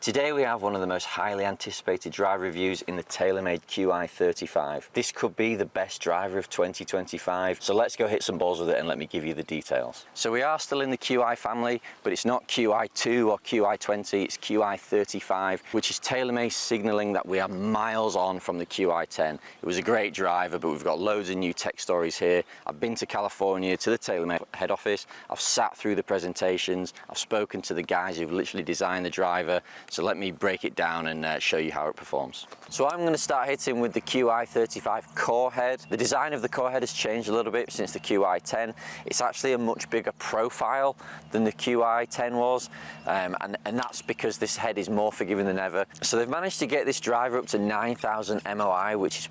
Today we have one of the most highly anticipated driver reviews in the TaylorMade Qi35. This could be the best driver of 2025, so let's go hit some balls with it and let me give you the details. So we are still in the Qi family, but it's not Qi2 or Qi20, it's Qi35, which is TaylorMade signaling that we are miles on from the Qi10. It was a great driver, but we've got loads of new tech stories here. I've been to California, to the TaylorMade head office, I've sat through the presentations, I've spoken to the guys who've literally designed the driver. So let me break it down and show you how it performs. So I'm going to start hitting with the Qi35 core head. The design of the core head has changed a little bit since the Qi10. It's actually a much bigger profile than the Qi10 was, and that's because this head is more forgiving than ever. So they've managed to get this driver up to 9,000 MOI, which is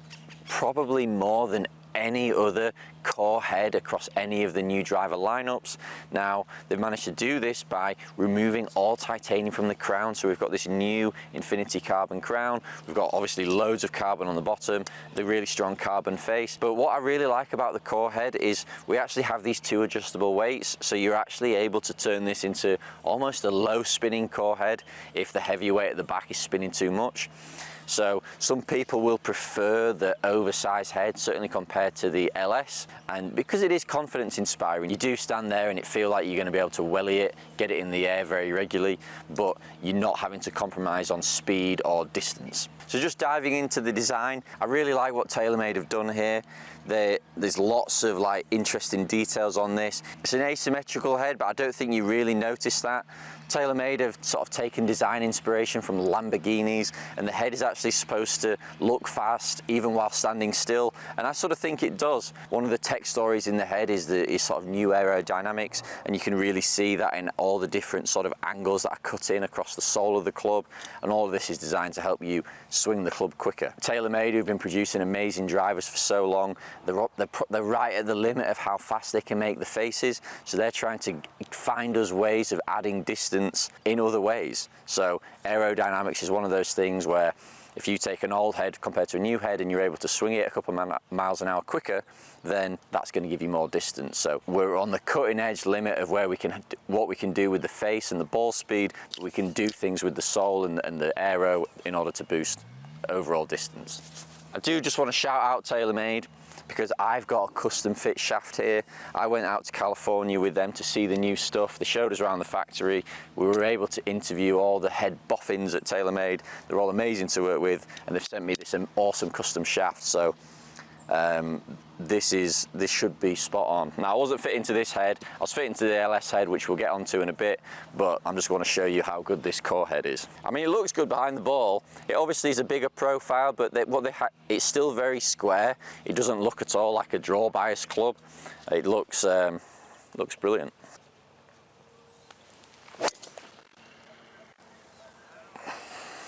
probably more than any other core head across any of the new driver lineups. Now they've managed to do this by removing all titanium from the crown, so we've got this new Infinity carbon crown. We've got obviously loads of carbon on the bottom, the really strong carbon face, but what I really like about the core head is we actually have these two adjustable weights, so you're actually able to turn this into almost a low spinning core head if the heavy weight at the back is spinning too much. So some people will prefer the oversized head, certainly compared to the LS, and because it is confidence inspiring, you do stand there and it feels like you're going to be able to welly it, get it in the air very regularly, but you're not having to compromise on speed or distance. So just diving into the design, I really like what TaylorMade have done here. There's lots of like interesting details on this. It's an asymmetrical head, but I don't think you really notice that. TaylorMade have sort of taken design inspiration from Lamborghinis, and the head is actually supposed to look fast even while standing still, and I sort of think it does. One of the tech stories in the head is sort of new aerodynamics, and you can really see that in all the different sort of angles that are cut in across the sole of the club, and all of this is designed to help you swing the club quicker. TaylorMade, who've been producing amazing drivers for so long, they're right at the limit of how fast they can make the faces, so they're trying to find us ways of adding distance in other ways. So aerodynamics is one of those things where if you take an old head compared to a new head and you're able to swing it a couple of miles an hour quicker, then that's going to give you more distance. So we're on the cutting edge limit of where what we can do with the face and the ball speed, but we can do things with the sole and the aero in order to boost overall distance. I do just want to shout out TaylorMade, because I've got a custom fit shaft here. I went out to California with them to see the new stuff. They showed us around the factory. We were able to interview all the head boffins at TaylorMade. They're all amazing to work with, and they've sent me this awesome custom shaft. So this should be spot on. Now I wasn't fitting to this head, I was fitting to the LS head, which we'll get onto in a bit, but I'm just going to show you how good this core head is. I mean, it looks good behind the ball. It obviously is a bigger profile, but it's still very square. It doesn't look at all like a draw bias club. It looks brilliant.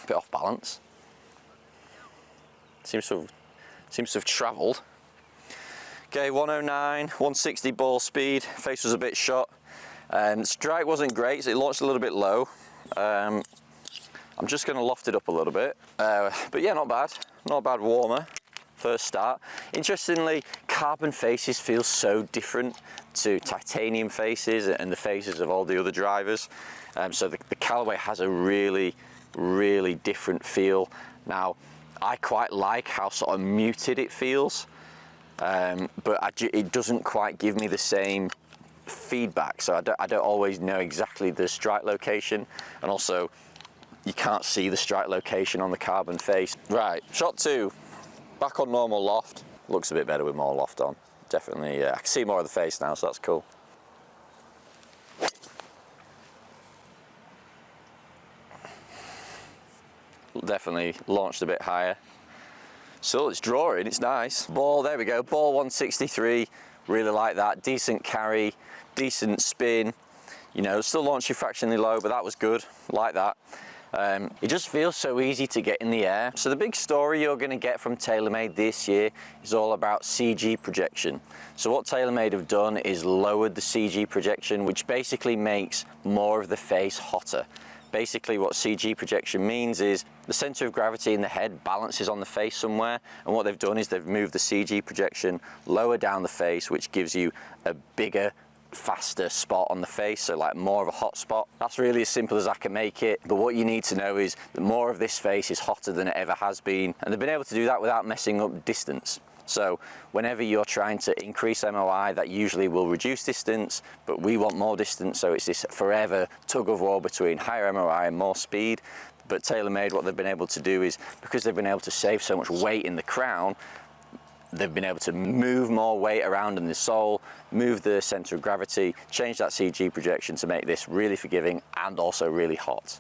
Bit off balance. Seems to have travelled. Okay, 109, 160 ball speed. Face was a bit shot. Strike wasn't great, so it launched a little bit low. I'm just going to loft it up a little bit. But yeah, not bad. Not a bad warmer. First start. Interestingly, carbon faces feel so different to titanium faces and the faces of all the other drivers. So the Callaway has a really, really different feel. Now, I quite like how sort of muted it feels, but it doesn't quite give me the same feedback, so I don't always know exactly the strike location, and also you can't see the strike location on the carbon face. Right, shot 2, back on normal loft. Looks a bit better with more loft on. Definitely, I can see more of the face now, so that's cool. Definitely launched a bit higher. So it's drawing, it's nice. Ball, there we go, ball 163, really like that. Decent carry, decent spin. You know, still launching fractionally low, but that was good, like that. It just feels so easy to get in the air. So the big story you're going to get from TaylorMade this year is all about CG projection. So what TaylorMade have done is lowered the CG projection, which basically makes more of the face hotter. Basically what CG projection means is the center of gravity in the head balances on the face somewhere, and what they've done is they've moved the CG projection lower down the face, which gives you a bigger faster spot on the face, so like more of a hot spot. That's really as simple as I can make it, but what you need to know is that more of this face is hotter than it ever has been, and they've been able to do that without messing up distance. So whenever you're trying to increase MOI, that usually will reduce distance, but we want more distance, so it's this forever tug of war between higher MOI and more speed. But TaylorMade, what they've been able to do is, because they've been able to save so much weight in the crown, they've been able to move more weight around in the sole, move the center of gravity, change that CG projection to make this really forgiving and also really hot.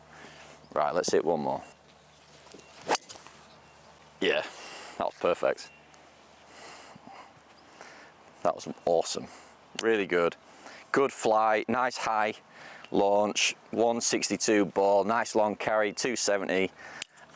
Right, let's hit one more. Yeah, that was perfect. That was awesome, really good. Good flight, nice high launch, 162 ball, nice long carry, 270.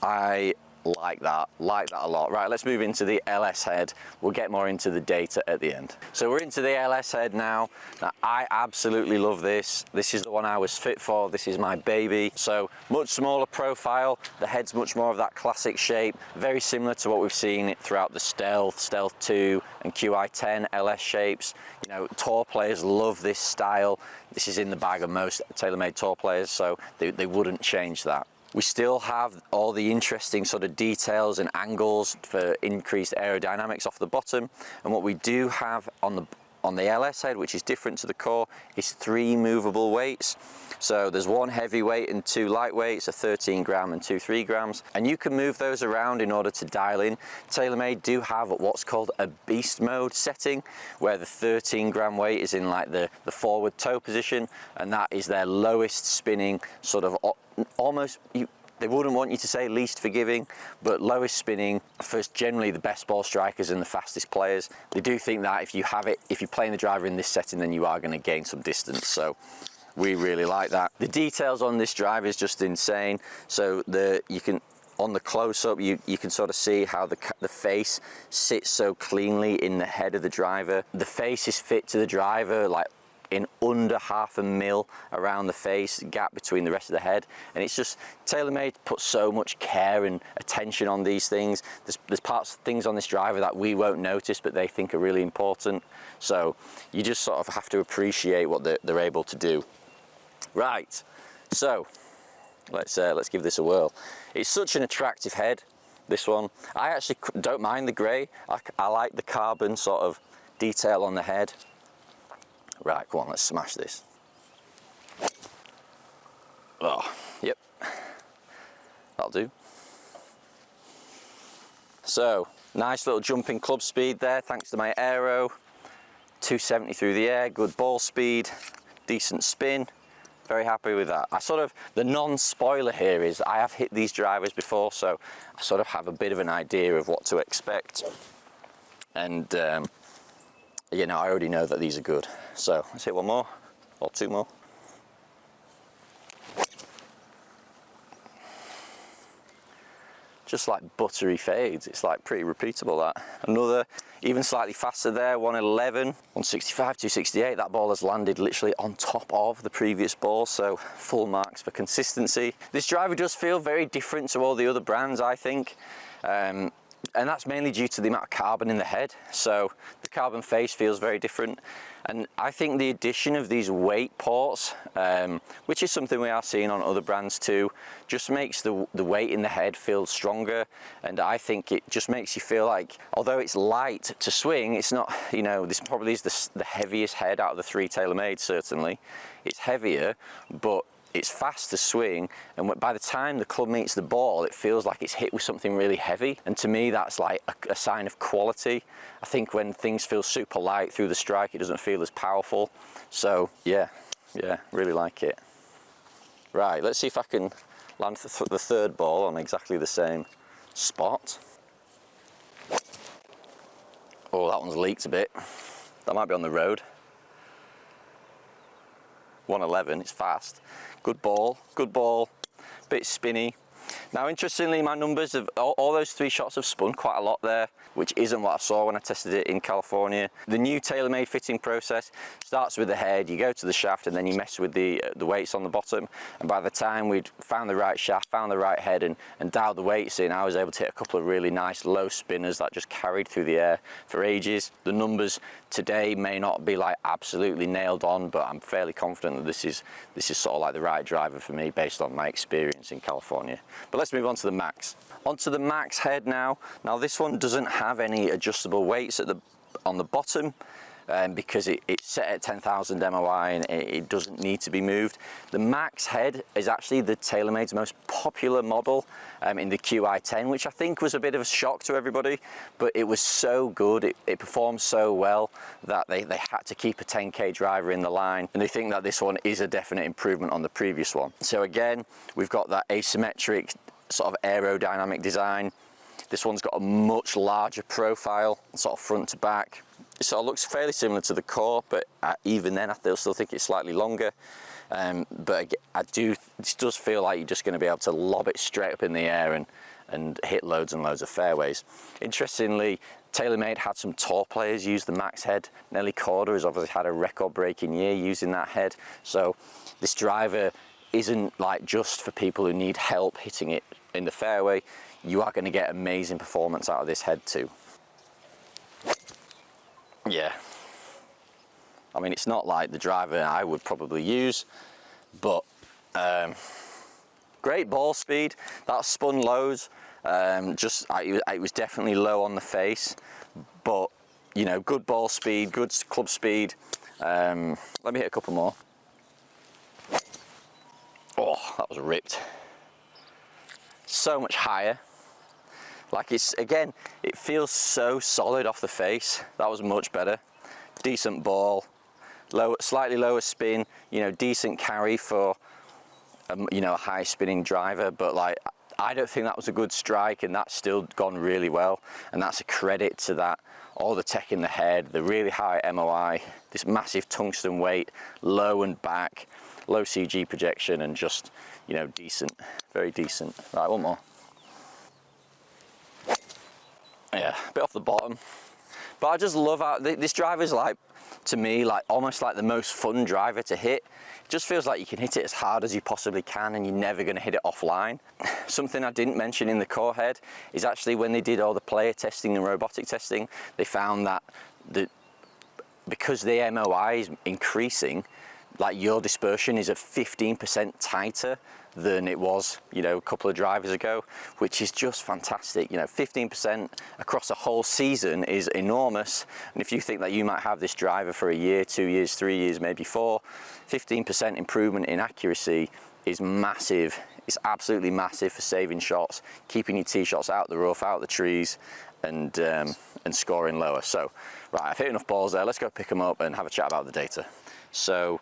I like that a lot. Right, let's move into the LS head. We'll get more into the data at the end. So we're into the LS head now. Now I absolutely love this. This is the one I was fit for. This is my baby. So much smaller profile. The head's much more of that classic shape, very similar to what we've seen throughout the Stealth 2 and QI10 LS shapes. You know, tour players love this style. This is in the bag of most TaylorMade tour players, so they wouldn't change that. We still have all the interesting sort of details and angles for increased aerodynamics off the bottom. And what we do have on the LS head, which is different to the core, is 3 movable weights. So there's 1 heavy weight and 2 light weights, a 13 gram and 2 3 grams. And you can move those around in order to dial in. TaylorMade do have what's called a beast mode setting, where the 13 gram weight is in like the forward toe position, and that is their lowest spinning sort of almost, they wouldn't want you to say least forgiving, but lowest spinning for generally the best ball strikers and the fastest players. They do think that if you're playing the driver in this setting, then you are going to gain some distance. So we really like that. The details on this driver is just insane. So on the close-up, you can sort of see how the face sits so cleanly in the head of the driver. The face is fit to the driver, like in under 0.5 mil around the face, gap between the rest of the head. And it's just, TaylorMade puts so much care and attention on these things. There's things on this driver that we won't notice, but they think are really important. So you just sort of have to appreciate what they're able to do. Right, so let's give this a whirl. It's such an attractive head, this one. I actually don't mind the grey. I like the carbon sort of detail on the head. Right, come on, let's smash this. Oh, yep, that'll do. So, nice little jumping club speed there, thanks to my aero. 270 through the air, good ball speed, decent spin. Very happy with that. The non-spoiler here is I have hit these drivers before, so I sort of have a bit of an idea of what to expect. And you know, I already know that these are good. So let's hit one more, or 2 more. Just like buttery fades, it's like pretty repeatable that. Another, even slightly faster there, 111, 165, 268. That ball has landed literally on top of the previous ball, so full marks for consistency. This driver does feel very different to all the other brands, I think. And that's mainly due to the amount of carbon in the head. So the carbon face feels very different. And I think the addition of these weight ports, which is something we are seeing on other brands too, just makes the weight in the head feel stronger. And I think it just makes you feel like, although it's light to swing, it's not, you know, this probably is the heaviest head out of the 3 TaylorMade, certainly. It's heavier, but it's fast to swing, and by the time the club meets the ball, it feels like it's hit with something really heavy. And to me, that's like a sign of quality. I think when things feel super light through the strike, it doesn't feel as powerful. So yeah, really like it. Right, let's see if I can land the third ball on exactly the same spot. Oh, that one's leaked a bit. That might be on the road. 111, it's fast. Good ball, bit spinny. Now, interestingly, my numbers of all those 3 shots have spun quite a lot there, which isn't what I saw when I tested it in California. The new TaylorMade fitting process starts with the head, you go to the shaft, and then you mess with the weights on the bottom. And by the time we'd found the right shaft, found the right head, and dialed the weights in, I was able to hit a couple of really nice low spinners that just carried through the air for ages. The numbers today may not be like absolutely nailed on, but I'm fairly confident that this is sort of like the right driver for me based on my experience in California. But let's move on to the Max. Onto the Max head now. Now this one doesn't have any adjustable weights on the bottom because it's set at 10,000 MOI and it doesn't need to be moved. The Max head is actually the TaylorMade's most popular model in the Qi10, which I think was a bit of a shock to everybody, but it was so good, it performed so well that they had to keep a 10K driver in the line, and they think that this one is a definite improvement on the previous one. So again, we've got that asymmetric sort of aerodynamic design. This one's got a much larger profile, sort of front to back. It sort of looks fairly similar to the core, but even then I still think it's slightly longer. But it does feel like you're just going to be able to lob it straight up in the air and hit loads and loads of fairways. Interestingly, TaylorMade had some tour players use the Max head. Nelly Corda has obviously had a record-breaking year using that head. So this driver isn't like just for people who need help hitting it in the fairway. You are going to get amazing performance out of this head too. Yeah, I mean, it's not like the driver I would probably use, but great ball speed. That spun lows. It was definitely low on the face, but you know, good ball speed, good club speed. Let me hit a couple more. Oh, that was ripped. So much higher. Like again, it feels so solid off the face. That was much better. Decent ball, slightly lower spin, you know, decent carry for, you know, a high spinning driver, but like, I don't think that was a good strike, and that's still gone really well. And that's a credit to that, all the tech in the head, the really high MOI, this massive tungsten weight, low and back, low CG projection, and just, you know, decent, very decent. Right, one more. Yeah, a bit off the bottom, but I just love how this driver's like, to me, like almost like the most fun driver to hit. It just feels like you can hit it as hard as you possibly can and you're never going to hit it offline. Something I didn't mention in the core head is actually when they did all the player testing and robotic testing, they found that because the MOI is increasing, like your dispersion is at 15% tighter than it was, you know, a couple of drivers ago, which is just fantastic. You know, 15% across a whole season is enormous. And if you think that you might have this driver for a year, 2 years, 3 years, maybe 4, 15% improvement in accuracy is massive. It's absolutely massive for saving shots, keeping your tee shots out the rough, out the trees, and scoring lower. So, right, I've hit enough balls there. Let's go pick them up and have a chat about the data. So,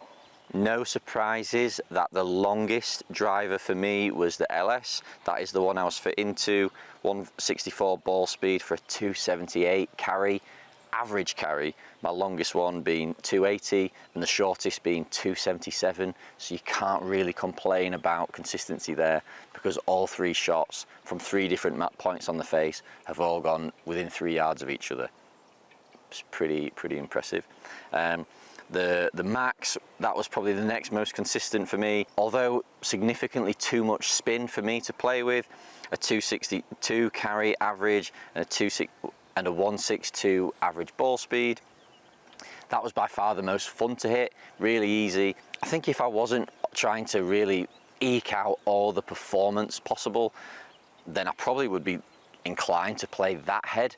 no surprises that the longest driver for me was the LS. That is the one I was fit into. 164 ball speed for a 278 carry, average carry. My longest one being 280 and the shortest being 277. So you can't really complain about consistency there, because all 3 shots from 3 different points on the face have all gone within 3 yards of each other. It's pretty impressive. The Max, that was probably the next most consistent for me, although significantly too much spin for me to play with. A 262 carry average and a 162 average ball speed. That was by far the most fun to hit, really easy. I think if I wasn't trying to really eke out all the performance possible, then I probably would be inclined to play that head,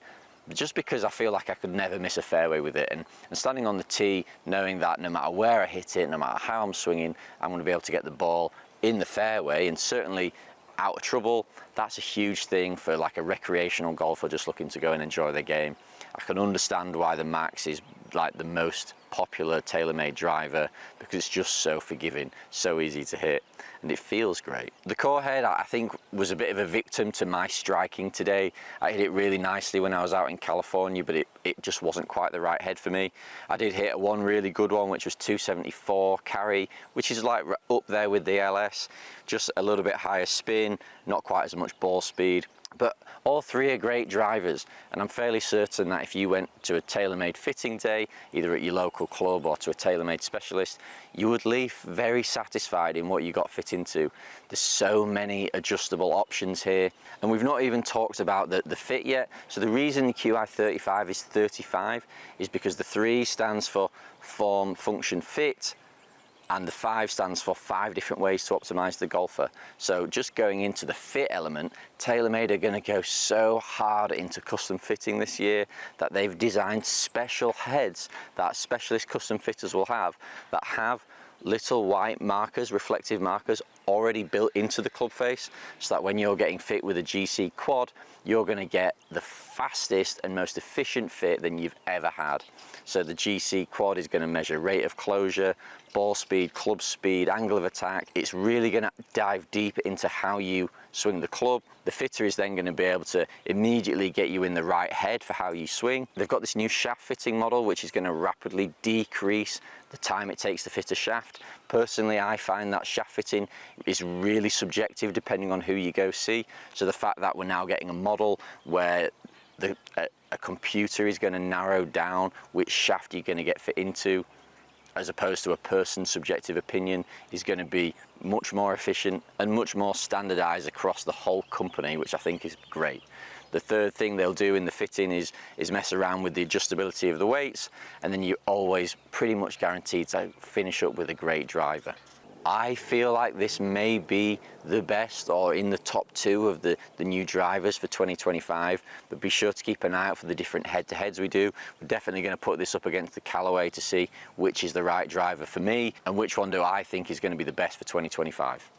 just because I feel like I could never miss a fairway with it. And standing on the tee, knowing that no matter where I hit it, no matter how I'm swinging, I'm going to be able to get the ball in the fairway, and certainly out of trouble. That's a huge thing for like a recreational golfer just looking to go and enjoy their game. I can understand why the Max is like the most popular TaylorMade driver because it's just so forgiving, so easy to hit, and it feels great. The core head, I think, was a bit of a victim to my striking today. I hit it really nicely when I was out in California, but it just wasn't quite the right head for me. I did hit one really good one, which was 274 carry, which is like up there with the LS, just a little bit higher spin, not quite as much ball speed. But all three are great drivers, and I'm fairly certain that if you went to a TaylorMade fitting day, either at your local club or to a TaylorMade specialist, you would leave very satisfied in what you got fit into. There's so many adjustable options here, and we've not even talked about the fit yet. So the reason the Qi35 is 35 is because the 3 stands for form, function, fit, and the 5 stands for 5 different ways to optimize the golfer. So just going into the fit element, TaylorMade are going to go so hard into custom fitting this year that they've designed special heads that specialist custom fitters will have, that have little white markers, reflective markers, already built into the club face, so that when you're getting fit with a GC quad, you're going to get the fastest and most efficient fit than you've ever had. So the GC quad is going to measure rate of closure, ball speed, club speed, angle of attack. It's really going to dive deep into how you swing the club. The fitter is then going to be able to immediately get you in the right head for how you swing. They've got this new shaft fitting model, which is going to rapidly decrease the time it takes to fit a shaft. Personally, I find that shaft fitting is really subjective depending on who you go see. So the fact that we're now getting a model where a computer is going to narrow down which shaft you're going to get fit into, as opposed to a person's subjective opinion, is going to be much more efficient and much more standardized across the whole company, which I think is great. The third thing they'll do in the fitting is mess around with the adjustability of the weights, and then you're always pretty much guaranteed to finish up with a great driver. I feel like this may be the best or in the top 2 of the new drivers for 2025, but be sure to keep an eye out for the different head-to-heads we do. We're definitely going to put this up against the Callaway to see which is the right driver for me and which one do I think is going to be the best for 2025.